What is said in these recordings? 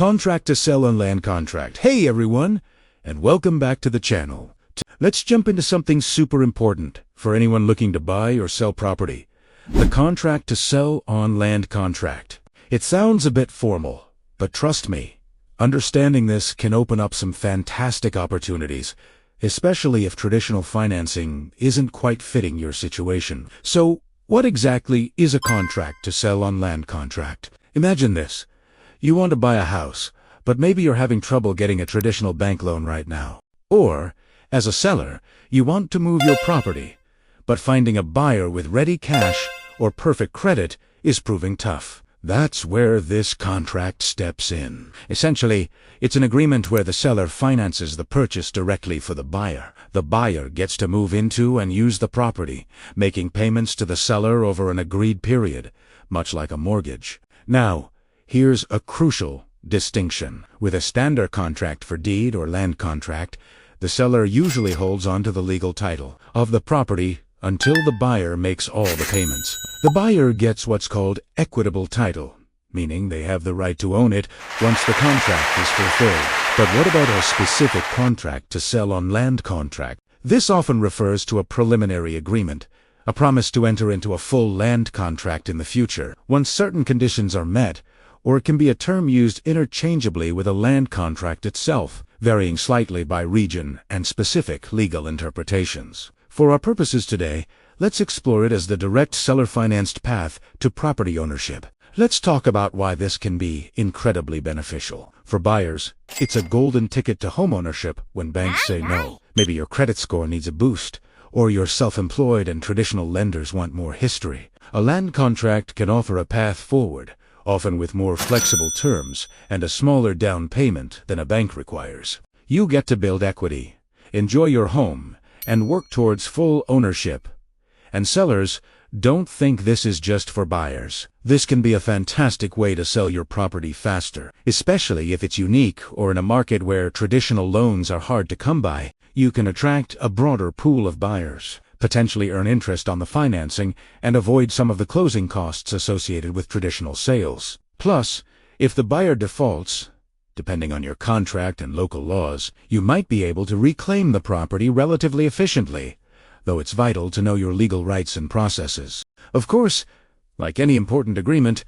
Contract to sell on land contract. Hey everyone, and welcome back to the channel. Let's jump into something super important for anyone looking to buy or sell property. The contract to sell on land contract. It sounds a bit formal, but trust me, understanding this can open up some fantastic opportunities, especially if traditional financing isn't quite fitting your situation. So, what exactly is a contract to sell on land contract? Imagine this. You want to buy a house, but maybe you're having trouble getting a traditional bank loan right now. Or, as a seller, you want to move your property, but finding a buyer with ready cash or perfect credit is proving tough. That's where this contract steps in. Essentially, it's an agreement where the seller finances the purchase directly for the buyer. The buyer gets to move into and use the property, making payments to the seller over an agreed period, much like a mortgage. Now, here's a crucial distinction. With a standard contract for deed or land contract, the seller usually holds on to the legal title of the property until the buyer makes all the payments. The buyer gets what's called equitable title, meaning they have the right to own it once the contract is fulfilled. But what about a specific contract to sell on land contract? This often refers to a preliminary agreement, a promise to enter into a full land contract in the future, once certain conditions are met, or it can be a term used interchangeably with a land contract itself, varying slightly by region and specific legal interpretations. For our purposes today, let's explore it as the direct seller-financed path to property ownership. Let's talk about why this can be incredibly beneficial. For buyers, it's a golden ticket to homeownership when banks say no. Maybe your credit score needs a boost, or you're self-employed and traditional lenders want more history. A land contract can offer a path forward, often with more flexible terms and a smaller down payment than a bank requires. You get to build equity, enjoy your home, and work towards full ownership. And sellers, don't think this is just for buyers. This can be a fantastic way to sell your property faster, especially if it's unique or in a market where traditional loans are hard to come by. You can attract a broader pool of buyers, potentially earn interest on the financing, and avoid some of the closing costs associated with traditional sales. Plus, if the buyer defaults, depending on your contract and local laws, you might be able to reclaim the property relatively efficiently, though it's vital to know your legal rights and processes. Of course, like any important agreement,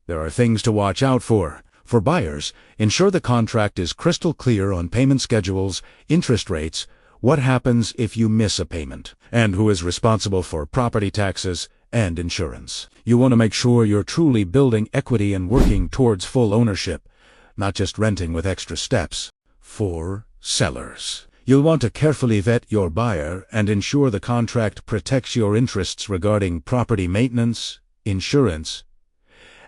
there are things to watch out for. For buyers, ensure the contract is crystal clear on payment schedules, interest rates, what happens if you miss a payment, and who is responsible for property taxes and insurance. You want to make sure you're truly building equity and working towards full ownership, not just renting with extra steps. For sellers, you'll want to carefully vet your buyer and ensure the contract protects your interests regarding property maintenance, insurance,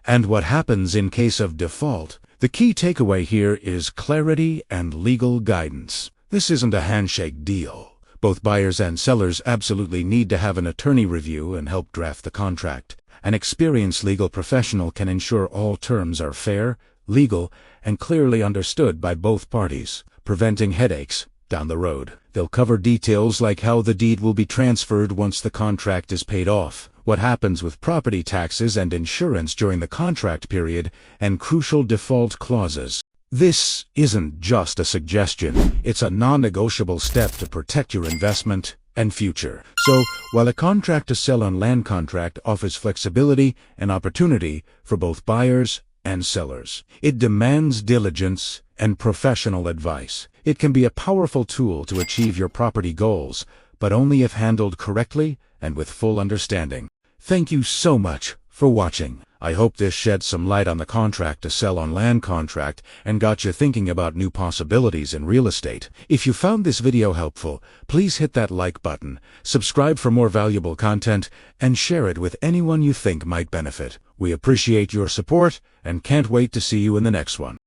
and what happens in case of default. The key takeaway here is clarity and legal guidance. This isn't a handshake deal. Both buyers and sellers absolutely need to have an attorney review and help draft the contract. An experienced legal professional can ensure all terms are fair, legal, and clearly understood by both parties, preventing headaches down the road. They'll cover details like how the deed will be transferred once the contract is paid off, what happens with property taxes and insurance during the contract period, and crucial default clauses. This isn't just a suggestion, it's a non-negotiable step to protect your investment and future. So, while a contract to sell on land contract offers flexibility and opportunity for both buyers and sellers, it demands diligence and professional advice. It can be a powerful tool to achieve your property goals, but only if handled correctly and with full understanding. Thank you so much for watching. I hope this shed some light on the contract to sell on land contract and got you thinking about new possibilities in real estate. If you found this video helpful, please hit that like button, subscribe for more valuable content, and share it with anyone you think might benefit. We appreciate your support and can't wait to see you in the next one.